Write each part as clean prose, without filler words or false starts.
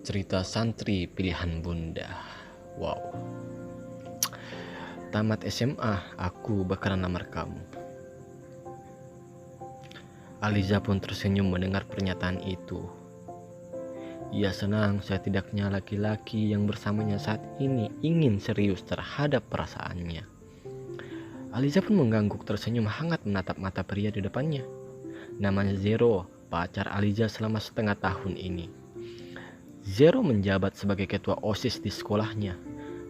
Cerita santri pilihan bunda. Wow. Tamat SMA, aku bakalan lamar kamu. Aliza pun tersenyum mendengar pernyataan itu. Ia senang setidaknya laki-laki yang bersamanya saat ini ingin serius terhadap perasaannya. Aliza pun mengangguk tersenyum hangat menatap mata pria di depannya. Namanya Zero, pacar Aliza selama setengah tahun ini. Zero menjabat sebagai ketua OSIS di sekolahnya.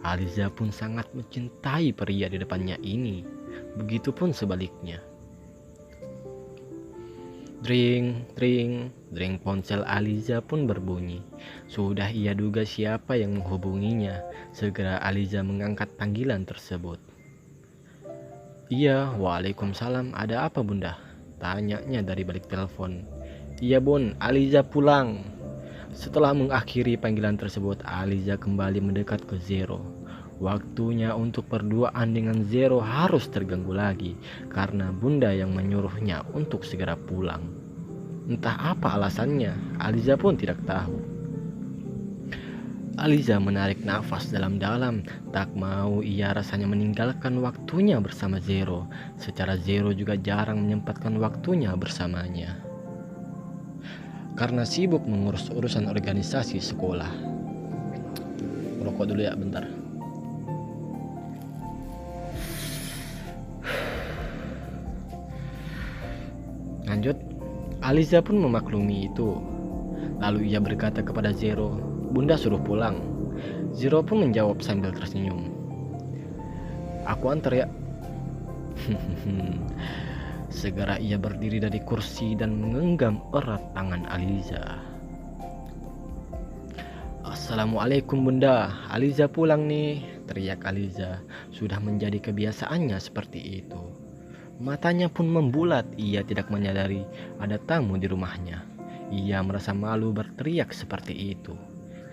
Aliza pun sangat mencintai pria di depannya ini. Begitupun sebaliknya. Dring, dring, dring ponsel Aliza pun berbunyi. Sudah ia duga siapa yang menghubunginya. Segera Aliza mengangkat panggilan tersebut. Iya, waalaikumsalam, ada apa bunda? Tanyanya dari balik telepon. Iya bun, Aliza pulang. Setelah mengakhiri panggilan tersebut, Aliza kembali mendekat ke Zero. Waktunya untuk berduaan dengan Zero harus terganggu lagi karena bunda yang menyuruhnya untuk segera pulang. Entah apa alasannya, Aliza pun tidak tahu. Aliza menarik nafas dalam-dalam, tak mau ia rasanya meninggalkan waktunya bersama Zero. Secara Zero juga jarang menyempatkan waktunya bersamanya karena sibuk mengurus urusan organisasi sekolah. Rokok dulu ya bentar. Lanjut, Aliza pun memaklumi itu. Lalu ia berkata kepada Zero, bunda suruh pulang. Zero pun menjawab sambil tersenyum. Aku antar ya. Segera ia berdiri dari kursi dan menggenggam erat tangan Aliza. Assalamualaikum bunda, Aliza pulang nih, teriak Aliza. Sudah menjadi kebiasaannya seperti itu. Matanya pun membulat, ia tidak menyadari ada tamu di rumahnya. Ia merasa malu berteriak seperti itu.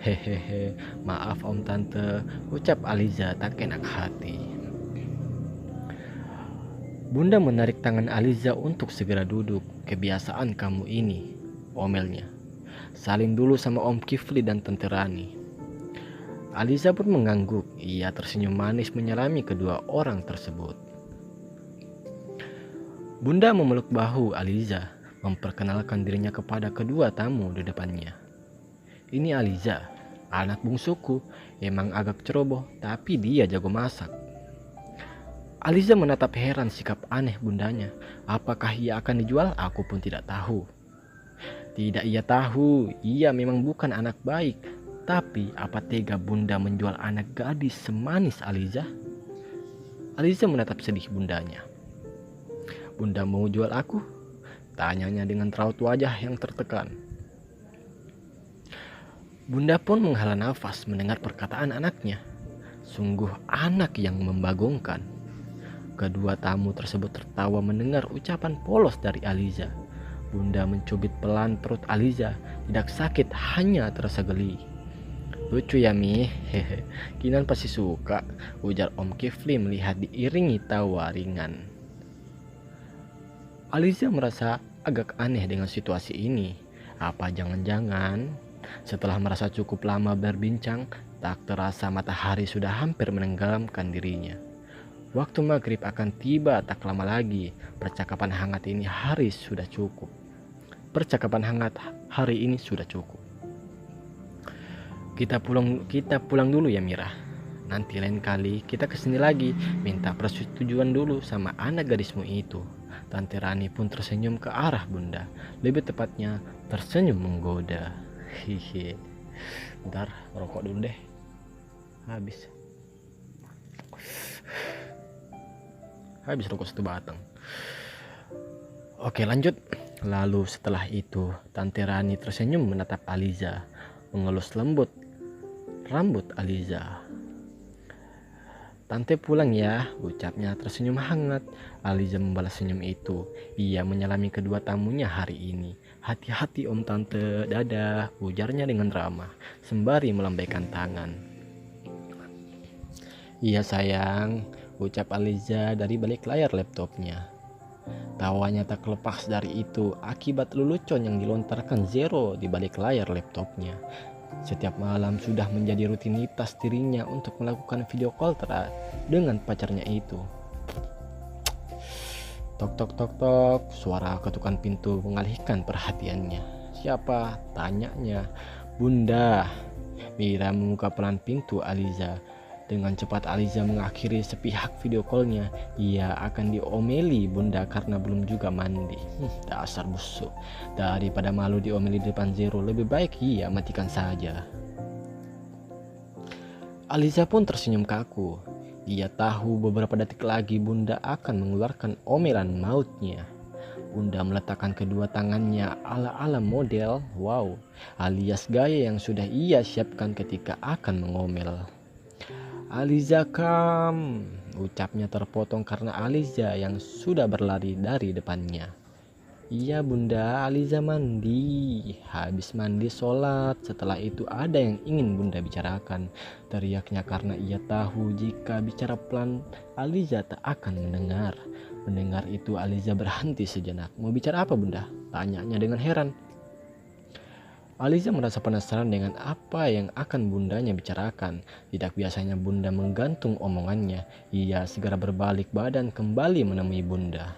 Hehehe, maaf om tante, ucap Aliza tak enak hati. Bunda menarik tangan Aliza untuk segera duduk. Kebiasaan kamu ini, omelnya. Saling dulu sama Om Kifli dan Tante Rani. Aliza pun mengangguk. Ia tersenyum manis menyelami kedua orang tersebut. Bunda memeluk bahu Aliza, memperkenalkan dirinya kepada kedua tamu di depannya. Ini Aliza, anak bungsuku, emang agak ceroboh, tapi dia jago masak. Aliza menatap heran sikap aneh bundanya. Apakah ia akan dijual? Aku pun tidak tahu. Tidak ia tahu, ia memang bukan anak baik. Tapi apa tega bunda menjual anak gadis semanis Aliza? Aliza menatap sedih bundanya. Bunda mau jual aku? Tanyanya dengan raut wajah yang tertekan. Bunda pun menghela nafas mendengar perkataan anaknya. Sungguh anak yang membagongkan. Kedua tamu tersebut tertawa mendengar ucapan polos dari Aliza. Bunda mencubit pelan perut Aliza. Tidak sakit, hanya terasa geli. Lucu ya Mi, hehe. Kinan pasti suka, ujar Om Kifli melihat diiringi tawa ringan. Aliza merasa agak aneh dengan situasi ini. Apa jangan-jangan setelah merasa cukup lama berbincang, tak terasa matahari sudah hampir menenggelamkan dirinya. Waktu maghrib akan tiba tak lama lagi. Percakapan hangat ini hari sudah cukup. Percakapan hangat hari ini sudah cukup. Kita pulang dulu ya Mira. Nanti lain kali kita kesini lagi. Minta persetujuan dulu sama anak gadismu itu. Tante Rani pun tersenyum ke arah bunda. Lebih tepatnya tersenyum menggoda. Hihi. Bentar, rokok dulu deh. Habis rokok satu batang. Oke lanjut. Lalu setelah itu Tante Rani tersenyum menatap Aliza, mengelus lembut rambut Aliza. Tante pulang ya, ucapnya tersenyum hangat. Aliza membalas senyum itu. Ia menyalami kedua tamunya hari ini. Hati-hati om tante, dadah, ujarnya dengan ramah sembari melambaikan tangan. Iya sayang, ucap Aliza dari balik layar laptopnya. Tawanya tak lepas dari itu akibat lelucon yang dilontarkan Zero di balik layar laptopnya. Setiap malam sudah menjadi rutinitas dirinya untuk melakukan video call dengan pacarnya itu. Tok tok tok tok, suara ketukan pintu mengalihkan perhatiannya. Siapa? Tanyanya. Bunda. Mira membuka pelan pintu Aliza. Dengan cepat Aliza mengakhiri sepihak video callnya. Ia akan diomeli bunda karena belum juga mandi. Dasar busuk. Daripada malu diomeli di depan Zero, lebih baik ia matikan saja. Aliza pun tersenyum kaku. Ia tahu beberapa detik lagi bunda akan mengeluarkan omelan mautnya. Bunda meletakkan kedua tangannya ala-ala model, wow, alias gaya yang sudah ia siapkan ketika akan mengomel. Aliza kam, ucapnya terpotong karena Aliza yang sudah berlari dari depannya. Iya bunda, Aliza mandi. Habis mandi sholat. Setelah itu ada yang ingin bunda bicarakan. Teriaknya karena ia tahu jika bicara pelan Aliza tak akan mendengar. Mendengar itu Aliza berhenti sejenak. Mau bicara apa bunda? Tanyanya dengan heran. Aliza merasa penasaran dengan apa yang akan bundanya bicarakan. Tidak biasanya bunda menggantung omongannya. Ia segera berbalik badan kembali menemui bunda.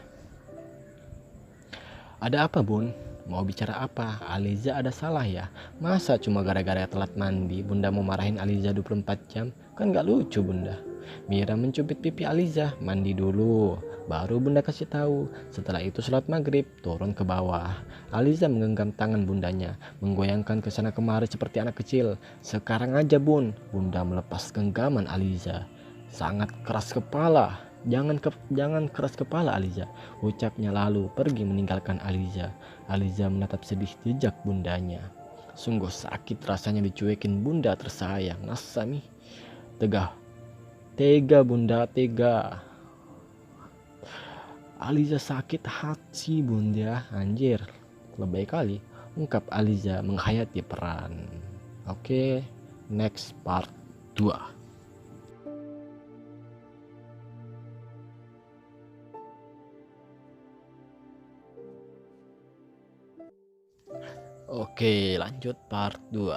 Ada apa bun? Mau bicara apa? Aliza ada salah ya? Masa cuma gara-gara telat mandi bunda mau marahin Aliza 24 jam? Kan gak lucu bunda. Mira mencubit pipi Aliza. Mandi dulu, baru bunda kasih tahu. Setelah itu sholat maghrib, turun ke bawah. Aliza menggenggam tangan bundanya, menggoyangkan ke sana kemari seperti anak kecil. Sekarang aja bun. Bunda melepas genggaman Aliza. Sangat keras kepala. Jangan keras kepala Aliza, ucapnya lalu pergi meninggalkan Aliza. Aliza menatap sedih jejak bundanya. Sungguh sakit rasanya dicuekin bunda tersayang. Nasami. Tega bunda, tega. Aliza sakit hati bunda, anjir. Lebay kali, ungkap Aliza menghayati peran. Oke, next part 2. Oke, lanjut part 2.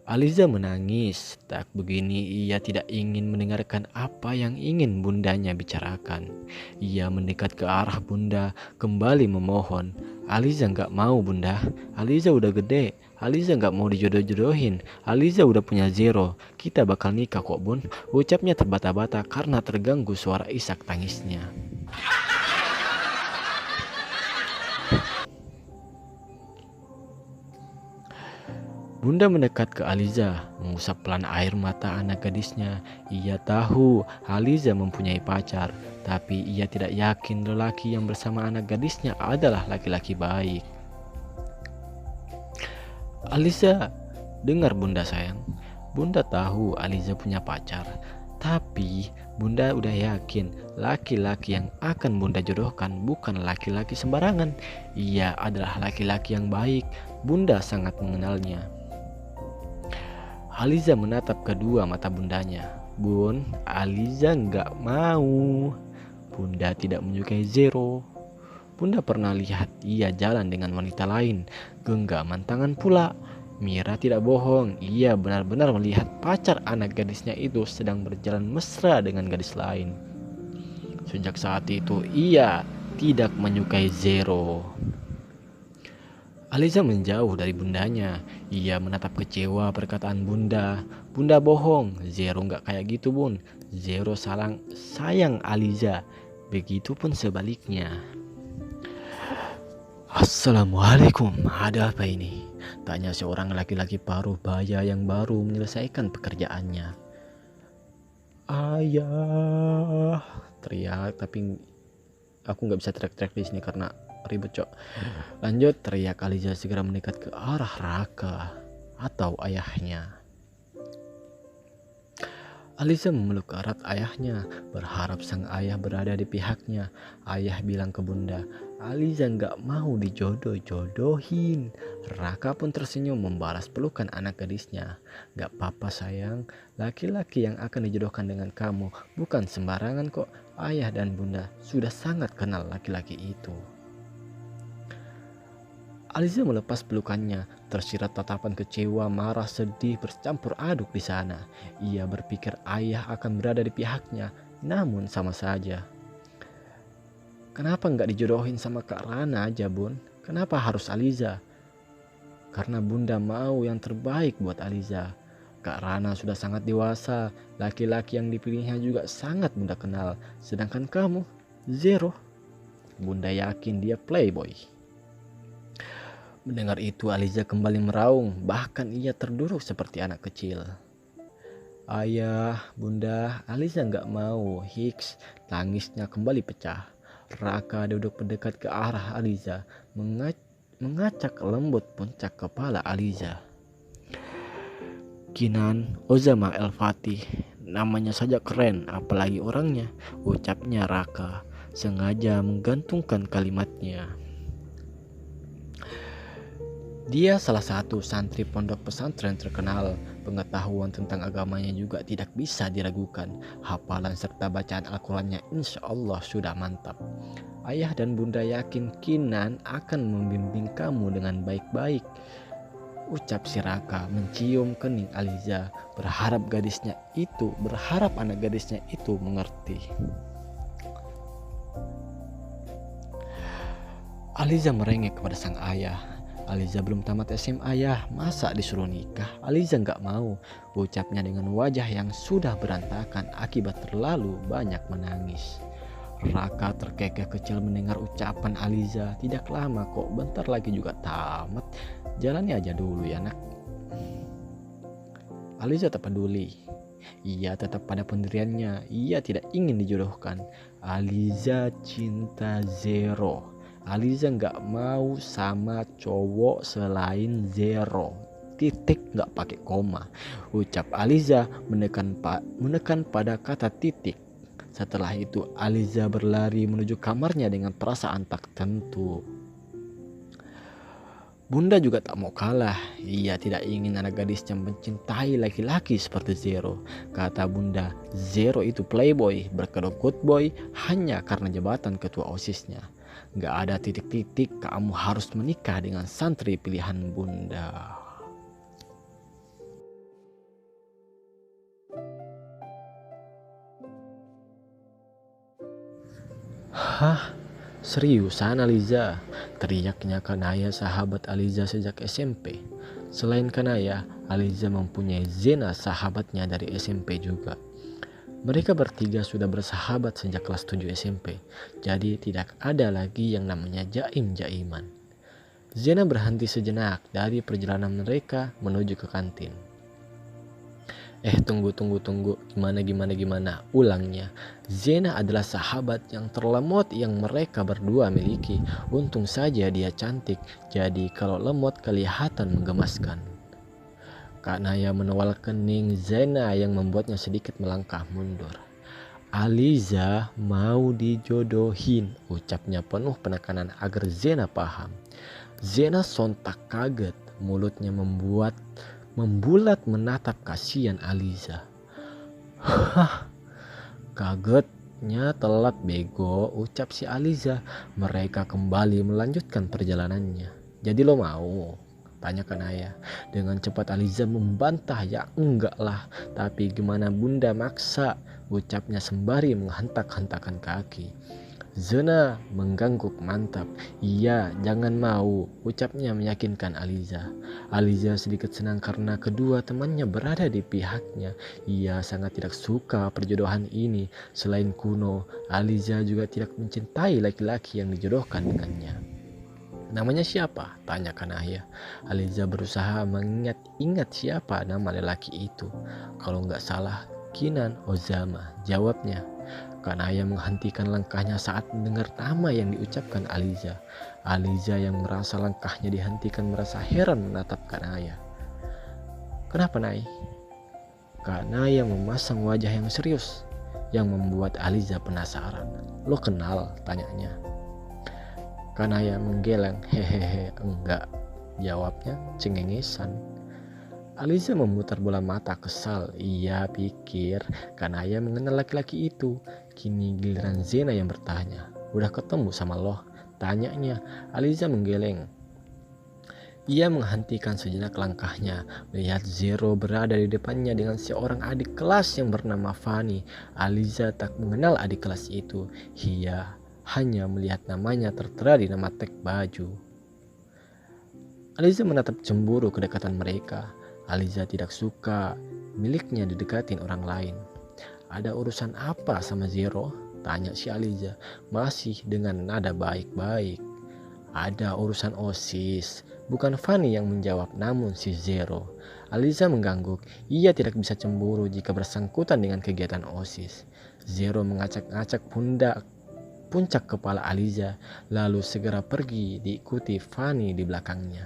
Aliza menangis. Tak begini ia tidak ingin mendengarkan apa yang ingin bundanya bicarakan. Ia mendekat ke arah bunda, kembali memohon. Aliza gak mau bunda. Aliza udah gede. Aliza gak mau dijodoh-jodohin. Aliza udah punya Zero. Kita bakal nikah kok bun. Ucapnya terbata-bata karena terganggu suara isak tangisnya. Bunda mendekat ke Aliza, mengusap pelan air mata anak gadisnya. Ia tahu Aliza mempunyai pacar, tapi ia tidak yakin lelaki yang bersama anak gadisnya adalah laki-laki baik. Aliza, dengar bunda sayang. Bunda tahu Aliza punya pacar, tapi bunda udah yakin laki-laki yang akan bunda jodohkan bukan laki-laki sembarangan. Ia adalah laki-laki yang baik. Bunda sangat mengenalnya. Aliza menatap kedua mata bundanya. Bun, Aliza nggak mau. Bunda tidak menyukai Zero. Bunda pernah lihat ia jalan dengan wanita lain. Genggaman tangan pula. Mira tidak bohong. Ia benar-benar melihat pacar anak gadisnya itu sedang berjalan mesra dengan gadis lain. Sejak saat itu ia tidak menyukai Zero. Aliza menjauh dari bundanya. Ia menatap kecewa perkataan bunda. Bunda bohong. Zero nggak kayak gitu bun. Zero sayang Aliza. Begitupun sebaliknya. Assalamualaikum. Ada apa ini? Tanya seorang laki-laki paruh baya yang baru menyelesaikan pekerjaannya. Ayah, teriak, tapi aku nggak bisa teriak-teriak di sini karena ribet cok. Lanjut, teriak Aliza segera mendekat ke arah Raka atau ayahnya. Aliza memeluk erat ayahnya, berharap sang ayah berada di pihaknya. Ayah bilang ke bunda, Aliza nggak mau dijodoh-jodohin. Raka pun tersenyum membalas pelukan anak gadisnya. Gak apa-apa sayang, laki-laki yang akan dijodohkan dengan kamu bukan sembarangan kok. Ayah dan bunda sudah sangat kenal laki-laki itu. Aliza melepas pelukannya, tersirat tatapan kecewa, marah, sedih bercampur aduk di sana. Ia berpikir ayah akan berada di pihaknya, namun sama saja. Kenapa nggak dijodohin sama Kak Rana aja, Bun? Kenapa harus Aliza? Karena Bunda mau yang terbaik buat Aliza. Kak Rana sudah sangat dewasa, laki-laki yang dipilihnya juga sangat Bunda kenal. Sedangkan kamu, zero. Bunda yakin dia playboy. Mendengar itu Aliza kembali meraung, bahkan ia terduduk seperti anak kecil. Ayah, Bunda, Aliza nggak mau. Hiks, tangisnya kembali pecah. Raka duduk mendekat ke arah Aliza, mengacak lembut puncak kepala Aliza. Kinan Ozama El Fatih, namanya saja keren, apalagi orangnya, ucapnya Raka, sengaja menggantungkan kalimatnya. Dia salah satu santri pondok pesantren terkenal. Pengetahuan tentang agamanya juga tidak bisa diragukan. Hafalan serta bacaan Al-Qurannya insya Allah sudah mantap. Ayah dan Bunda yakin Kinan akan membimbing kamu dengan baik-baik, ucap si Raka mencium kening Aliza, berharap anak gadisnya itu mengerti. Aliza merengek kepada sang ayah. Aliza belum tamat SMA ya, masa disuruh nikah? Aliza nggak mau, ucapnya dengan wajah yang sudah berantakan akibat terlalu banyak menangis. Raka terkekeh kecil mendengar ucapan Aliza. Tidak lama kok, bentar lagi juga tamat. Jalani aja dulu ya nak. Aliza tak peduli. Ia tetap pada pendiriannya. Ia tidak ingin dijodohkan. Aliza cinta zero. Aliza nggak mau sama cowok selain zero. Titik, nggak pakai koma. Ucap Aliza menekan pada kata titik. Setelah itu Aliza berlari menuju kamarnya dengan perasaan tak tentu. Bunda juga tak mau kalah. Ia tidak ingin anak gadisnya mencintai laki-laki seperti Zero. Kata Bunda, Zero itu playboy, berkedok good boy hanya karena jabatan ketua OSISnya. Gak ada titik-titik, kamu harus menikah dengan santri pilihan Bunda. Hah? Seriusan Aliza? Teriaknya Kanaya, sahabat Aliza sejak SMP. Selain Kanaya, Aliza mempunyai Zena, sahabatnya dari SMP juga. Mereka bertiga sudah bersahabat sejak kelas 7 SMP. Jadi tidak ada lagi yang namanya jaim-jaiman. Zena berhenti sejenak dari perjalanan mereka menuju ke kantin. Tunggu. Gimana? Ulangnya, Zena adalah sahabat yang terlemot yang mereka berdua miliki. Untung saja dia cantik, jadi kalau lemot kelihatan menggemaskan. Kak Naya menewal kening Zena yang membuatnya sedikit melangkah mundur. Aliza mau dijodohin, ucapnya penuh penekanan agar Zena paham. Zena sontak kaget, mulutnya membulat menatap kasihan Aliza. Hah, kagetnya telat bego, ucap si Aliza. Mereka kembali melanjutkan perjalanannya. Jadi lo mau? Tanyakan ayah. Dengan cepat Aliza membantah, ya enggak lah. Tapi gimana Bunda maksa, ucapnya sembari menghentak-hentakan kaki. Zena mengangguk mantap. Iya, jangan mau, ucapnya meyakinkan Aliza. Aliza sedikit senang karena kedua temannya berada di pihaknya. Ia sangat tidak suka perjodohan ini. Selain kuno, Aliza juga tidak mencintai laki-laki yang dijodohkan dengannya. Namanya siapa? Tanyakan ayah. Aliza berusaha mengingat-ingat siapa nama lelaki itu. Kalau nggak salah, Kinan Ozama, jawabnya. Kanaya menghentikan langkahnya saat mendengar nama yang diucapkan Aliza. Aliza yang merasa langkahnya dihentikan merasa heran menatap Kanaya. Kenapa Nay? Kanaya memasang wajah yang serius yang membuat Aliza penasaran. Lo kenal? Tanyanya. Kanaya menggeleng. Hehehe, enggak, jawabnya cengengesan. Aliza memutar bola mata kesal. Ia pikir Kanaya mengenal laki-laki itu. Kini giliran Zena yang bertanya. Udah ketemu sama lo? Tanyanya. Aliza menggeleng. Ia menghentikan sejenak langkahnya, melihat Zero berada di depannya dengan seorang adik kelas yang bernama Fanny. Aliza tak mengenal adik kelas itu. Ia hanya melihat namanya tertera di nama tag baju. Aliza menatap cemburu kedekatan mereka. Aliza tidak suka miliknya didekatin orang lain. Ada urusan apa sama Zero? Tanya si Aliza, masih dengan nada baik-baik. Ada urusan OSIS. Bukan Fanny yang menjawab, namun si Zero. Aliza mengangguk. Ia tidak bisa cemburu jika bersangkutan dengan kegiatan OSIS. Zero mengacak-acak puncak kepala Aliza, lalu segera pergi diikuti Fanny di belakangnya.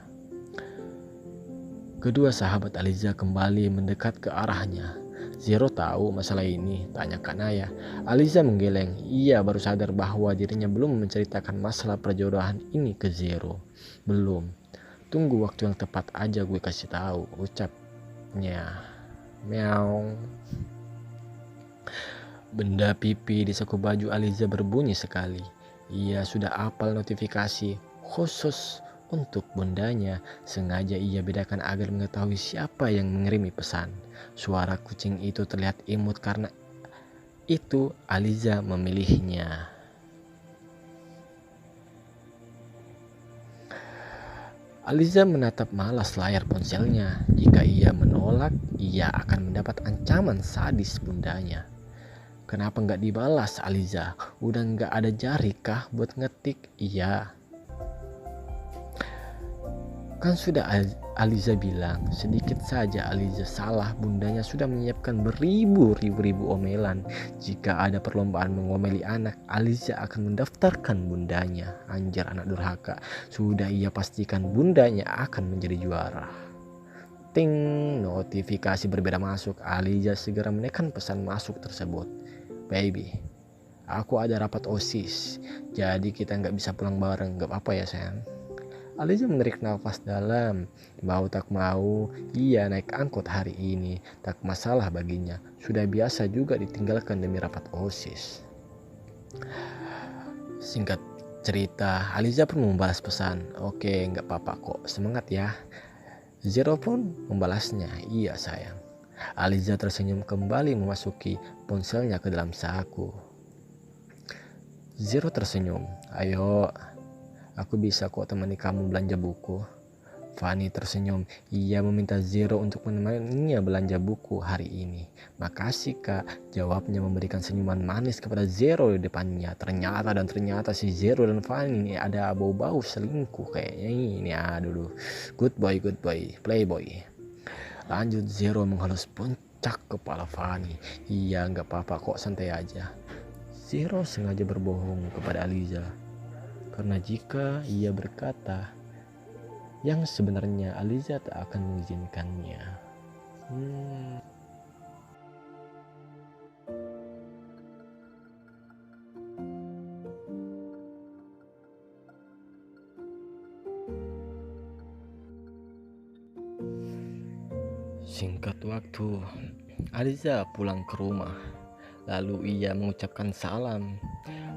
Kedua sahabat Aliza kembali mendekat ke arahnya. Zero tahu masalah ini, tanya Kak Naya. Aliza menggeleng. Ia baru sadar bahwa dirinya belum menceritakan masalah perjodohan ini ke Zero. Belum. Tunggu waktu yang tepat aja gue kasih tahu, ucapnya. Meow. Benda pipi di saku baju Aliza berbunyi sekali. Ia sudah hafal notifikasi khusus untuk bundanya. Sengaja ia bedakan agar mengetahui siapa yang mengirimi pesan. Suara kucing itu terlihat imut karena itu Aliza memilihnya. Aliza menatap malas layar ponselnya. Jika ia menolak, ia akan mendapat ancaman sadis bundanya. Kenapa nggak dibalas, Aliza? Udah nggak ada jari kah buat ngetik? Iya. Kan sudah Aliza bilang, sedikit saja Aliza salah, bundanya sudah menyiapkan beribu-ribu omelan. Jika ada perlombaan mengomeli anak, Aliza akan mendaftarkan bundanya. Anjir, anak durhaka. Sudah ia pastikan bundanya akan menjadi juara. Ting, notifikasi berbeda masuk. Aliza segera menekan pesan masuk tersebut. Baby, aku ada rapat OSIS, jadi kita nggak bisa pulang bareng. Gak apa-apa ya sayang. Aliza menarik nafas dalam. Mau tak mau, ia naik angkot hari ini. Tak masalah baginya. Sudah biasa juga ditinggalkan demi rapat OSIS. Singkat cerita, Aliza pun membalas pesan. Oke, nggak apa-apa kok. Semangat ya. Zero pun membalasnya. Iya sayang. Aliza tersenyum kembali memasuki ponselnya ke dalam saku. Zero tersenyum. Ayo. Aku bisa kok temani kamu belanja buku. Fanny tersenyum. Ia meminta Zero untuk menemaninya belanja buku hari ini. Makasih kak, jawabnya memberikan senyuman manis kepada Zero di depannya. Ternyata si Zero dan Fanny ini ada bau-bau selingkuh kayaknya ini. Aduh, good boy, playboy. Lanjut Zero menghalus puncak kepala Fanny. Iya nggak apa-apa kok, santai aja. Zero sengaja berbohong kepada Aliza. Karena jika ia berkata yang sebenarnya, Aliza tak akan mengizinkannya. Singkat waktu, Aliza pulang ke rumah. Lalu ia mengucapkan salam.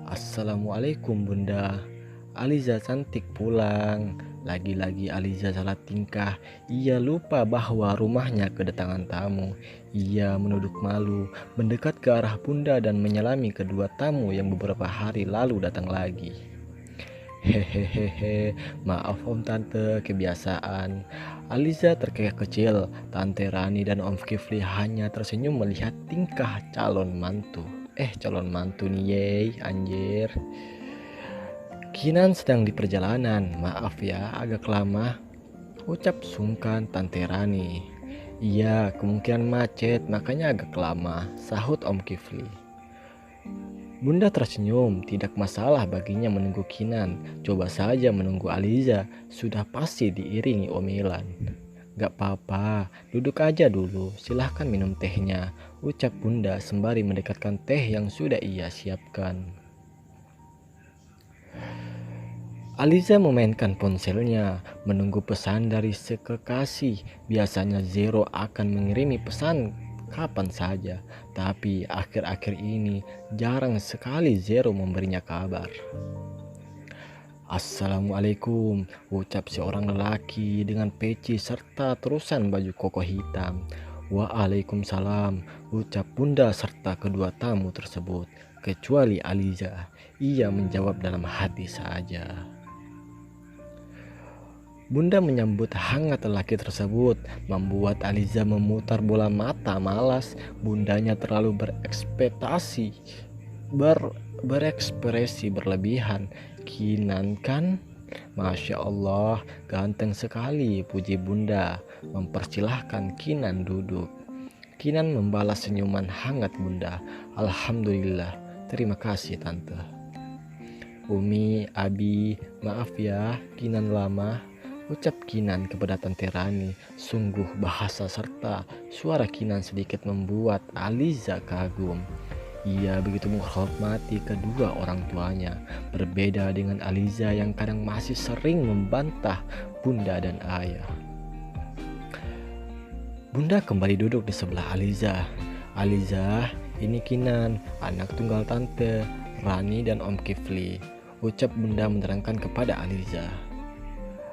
Assalamualaikum bunda. Aliza cantik pulang. Lagi-lagi Aliza salah tingkah. Ia lupa bahwa rumahnya kedatangan tamu. Ia menunduk malu, mendekat ke arah bunda dan menyalami kedua tamu yang beberapa hari lalu datang lagi. Hehehe, maaf om tante, kebiasaan. Aliza terkekeh kecil. Tante Rani dan Om Kifli hanya tersenyum melihat tingkah calon mantu. Calon mantu nih yey, anjir. Kinan sedang di perjalanan, maaf ya agak lama, ucap sungkan Tante Rani. Iya, kemungkinan macet makanya agak lama, sahut Om Kifli. Bunda tersenyum, tidak masalah baginya menunggu Kinan. Coba saja menunggu Aliza, sudah pasti diiringi omelan. Gak apa-apa, duduk aja dulu, silahkan minum tehnya, ucap Bunda sembari mendekatkan teh yang sudah ia siapkan. Aliza memainkan ponselnya, menunggu pesan dari sekekasih. Biasanya Zero akan mengirimi pesan kapan saja, tapi akhir-akhir ini jarang sekali Zero memberinya kabar. Assalamualaikum, ucap seorang lelaki dengan peci serta terusan baju koko hitam. Waalaikumsalam, ucap bunda serta kedua tamu tersebut. Kecuali Aliza, ia menjawab dalam hati saja. Bunda menyambut hangat lelaki tersebut, membuat Aliza memutar bola mata malas. Bundanya terlalu berekspresi berlebihan. Kinan kan? Masya Allah, ganteng sekali, puji bunda. Mempersilahkan Kinan duduk. Kinan membalas senyuman hangat bunda. Alhamdulillah, terima kasih tante. Umi, Abi, maaf ya, Kinan lama, ucap Kinan kepada Tante Rani. Sungguh bahasa serta suara Kinan sedikit membuat Aliza kagum. Ia begitu menghormati kedua orang tuanya, berbeda dengan Aliza yang kadang masih sering membantah bunda dan ayah. Bunda kembali duduk di sebelah Aliza. Aliza, ini Kinan, anak tunggal Tante Rani dan Om Kifli, ucap bunda menerangkan kepada Aliza.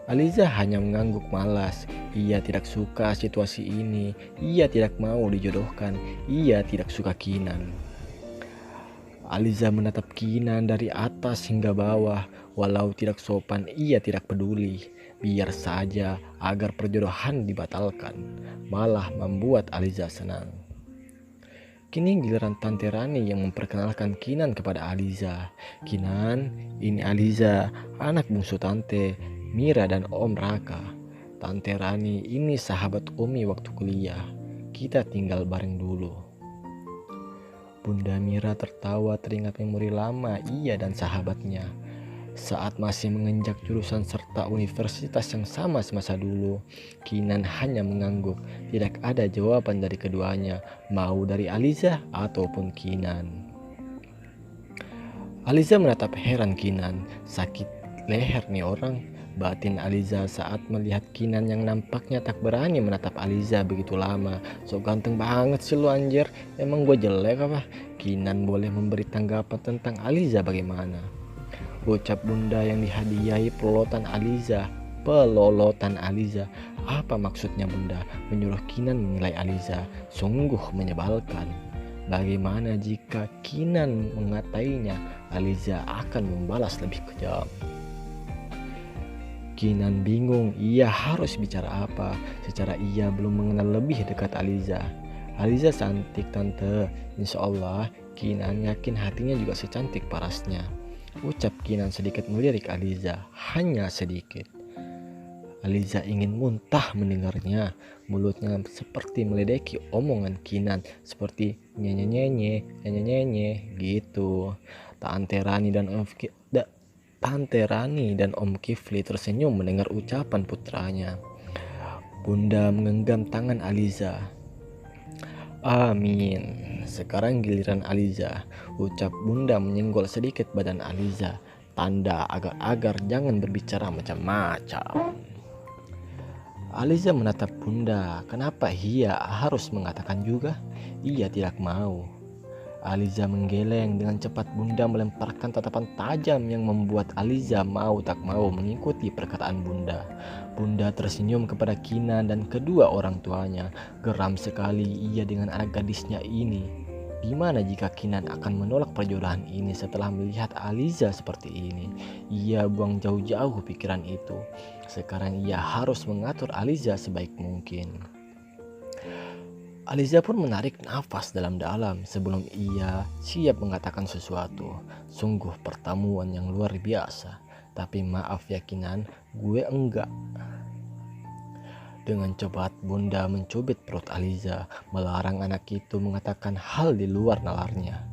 Aliza hanya mengangguk malas. Ia tidak suka situasi ini. Ia tidak mau dijodohkan. Ia tidak suka Kinan. Aliza menatap Kinan dari atas hingga bawah. Walau tidak sopan, ia tidak peduli. Biar saja agar perjodohan dibatalkan. Malah membuat Aliza senang. Kini giliran Tante Rani yang memperkenalkan Kinan kepada Aliza. Kinan, ini Aliza, anak bungsu Tante Mira dan Om Raka. Tante Rani ini sahabat Umi waktu kuliah. Kita tinggal bareng dulu. Bunda Mira tertawa teringat memori lama ia dan sahabatnya. Saat masih menginjak jurusan serta universitas yang sama semasa dulu, Kinan hanya mengangguk. Tidak ada jawaban dari keduanya, mau dari Aliza ataupun Kinan. Aliza menatap heran Kinan. Sakit leher nih orang, batin Aliza saat melihat Kinan yang nampaknya tak berani menatap Aliza begitu lama. So ganteng banget sih lu anjir, emang gue jelek apa? Kinan boleh memberi tanggapan tentang Aliza bagaimana? Ucap bunda yang dihadiahi pelolotan Aliza. Pelolotan Aliza, apa maksudnya bunda menyuruh Kinan menilai Aliza? Sungguh menyebalkan. Bagaimana jika Kinan mengatainya, Aliza akan membalas lebih kejam. Kinan bingung ia harus bicara apa. Secara ia belum mengenal lebih dekat Aliza. Aliza cantik tante, insya Allah Kinan yakin hatinya juga secantik parasnya. Ucap Kinan sedikit melirik Aliza, hanya sedikit. Aliza ingin muntah mendengarnya. Mulutnya seperti meledeki omongan Kinan, seperti nyenye gitu. Tante Rani dan Om Kifli tersenyum mendengar ucapan putranya. Bunda menggenggam tangan Aliza. Amin. Sekarang giliran Aliza, ucap bunda menyenggol sedikit badan Aliza. Tanda agar jangan berbicara macam-macam. Aliza menatap bunda. Kenapa ia harus mengatakan juga? Ia tidak mau. Aliza menggeleng dengan cepat. Bunda melemparkan tatapan tajam yang membuat Aliza mau tak mau mengikuti perkataan bunda. Bunda tersenyum kepada Kinan dan kedua orang tuanya. Geram sekali ia dengan anak gadisnya ini. Gimana jika Kinan akan menolak perjodohan ini setelah melihat Aliza seperti ini? Ia buang jauh-jauh pikiran itu. Sekarang ia harus mengatur Aliza sebaik mungkin. Aliza pun menarik nafas dalam-dalam sebelum ia siap mengatakan sesuatu. Sungguh pertemuan yang luar biasa. Tapi maaf ya Kinan, gue enggak. Dengan cepat bunda mencubit perut Aliza, melarang anak itu mengatakan hal di luar nalarnya.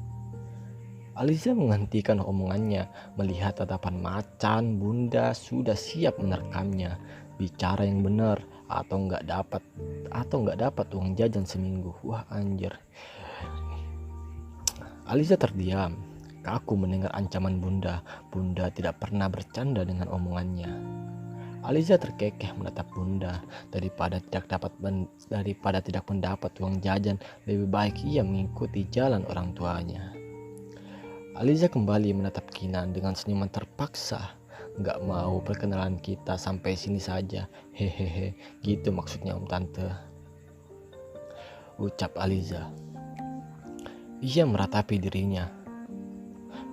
Aliza menghentikan omongannya, melihat tatapan macan bunda sudah siap menerkamnya. Bicara yang benar atau nggak dapat uang jajan seminggu. Wah anjir. Aliza terdiam, kaku mendengar ancaman bunda. Bunda tidak pernah bercanda dengan omongannya. Aliza terkekeh menatap bunda. Daripada tidak mendapat uang jajan, lebih baik ia mengikuti jalan orang tuanya. Aliza kembali menatap Kinan dengan senyuman terpaksa. nggak mau perkenalan kita sampai sini saja. Hehehe, gitu maksudnya Om Tante, ucap Aliza. Ia meratapi dirinya.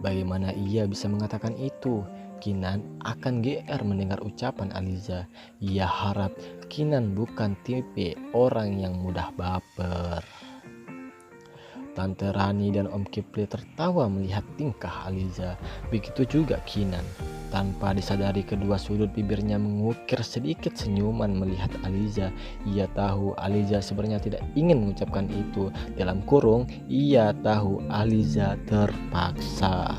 Bagaimana ia bisa mengatakan itu? Kinan akan GR mendengar ucapan Aliza. Ia harap Kinan bukan tipe orang yang mudah baper. Tante Rani dan Om Kifli tertawa melihat tingkah Aliza. Begitu juga Kinan. Tanpa disadari kedua sudut bibirnya mengukir sedikit senyuman melihat Aliza. Ia tahu Aliza sebenarnya tidak ingin mengucapkan itu. Dalam kurung, ia tahu Aliza terpaksa.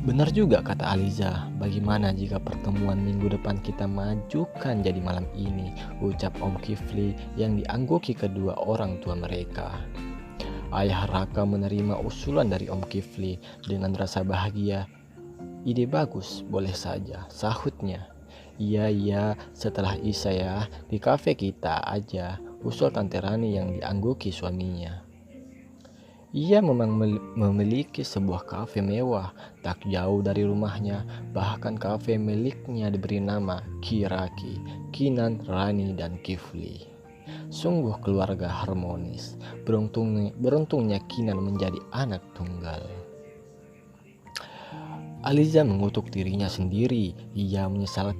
Benar juga kata Aliza, bagaimana jika pertemuan minggu depan kita majukan jadi malam ini, ucap Om Kifli yang diangguki kedua orang tua mereka. Ayah Raka menerima usulan dari Om Kifli dengan rasa bahagia. Ide bagus, boleh saja, sahutnya. Iya, setelah Isya ya, di kafe kita aja, usul Tante Rani yang diangguki suaminya. Ia memang memiliki sebuah kafe mewah tak jauh dari rumahnya. Bahkan kafe miliknya diberi nama Kiraki, Kinan, Rani, dan Kifli. Sungguh keluarga harmonis. Beruntungnya Kinan menjadi anak tunggal. Aliza mengutuk dirinya sendiri. Ia menyesal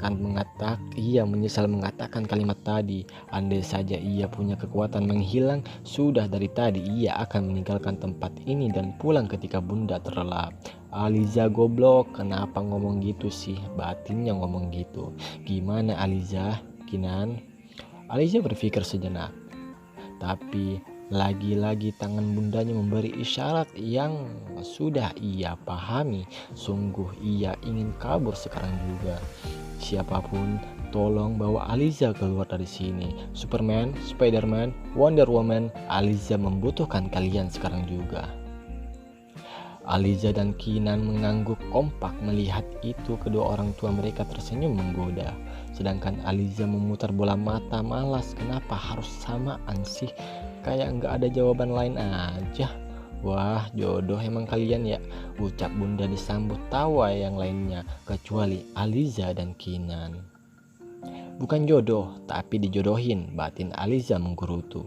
mengatakan kalimat tadi. Andai saja ia punya kekuatan menghilang, sudah dari tadi ia akan meninggalkan tempat ini dan pulang ketika bunda terlelap. Aliza goblok, kenapa ngomong gitu sih? Batinnya ngomong gitu. Gimana Aliza? Kinan? Aliza berpikir sejenak. Tapi lagi-lagi tangan bundanya memberi isyarat yang sudah ia pahami. Sungguh ia ingin kabur sekarang juga. Siapapun, tolong bawa Aliza keluar dari sini. Superman, Spiderman, Wonder Woman, Aliza membutuhkan kalian sekarang juga. Aliza dan Kinan mengangguk kompak melihat itu. Kedua orang tua mereka tersenyum menggoda. Sedangkan Aliza memutar bola mata malas. Kenapa harus samaan sih? Kayak nggak ada jawaban lain aja. Wah, jodoh emang kalian ya, ucap bunda disambut tawa yang lainnya kecuali Aliza dan Kinan. Bukan jodoh, tapi dijodohin, batin Aliza menggerutu.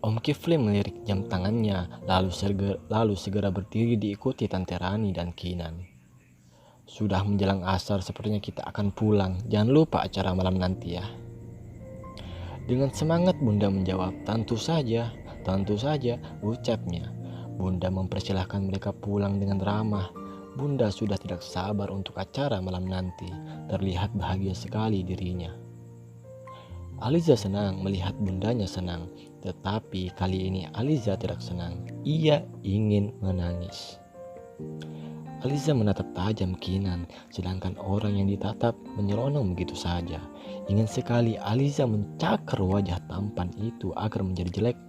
Om Kifli melirik jam tangannya, lalu segera berdiri diikuti Tante Rani dan Kinan. Sudah menjelang asar, sepertinya kita akan pulang. Jangan lupa acara malam nanti ya. Dengan semangat bunda menjawab, tentu saja, ucapnya. Bunda mempersilahkan mereka pulang dengan ramah. Bunda sudah tidak sabar untuk acara malam nanti. Terlihat bahagia sekali dirinya. Aliza senang melihat bundanya senang, tetapi kali ini Aliza tidak senang. Ia ingin menangis. Aliza menatap tajam Kinan, sedangkan orang yang ditatap menyelonong begitu saja. Ingin sekali Aliza mencakar wajah tampan itu agar menjadi jelek.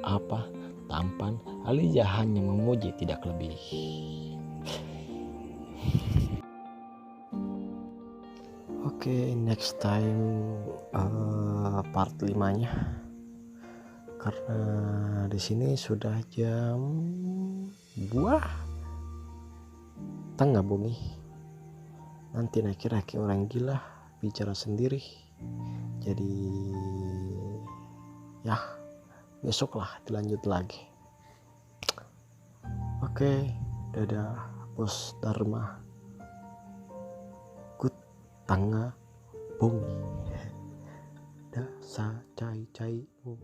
Apa? Tampan? Aliza hanya memuji, tidak lebih. Oke, next time part 5-nya. Karena di sini sudah jam tengah bumi. Nanti kira kayak orang gila bicara sendiri. Jadi ya besok lah dilanjut lagi. Oke, dadah Bos Dharma. Good tengah bumi. Dah sa cai-caimu.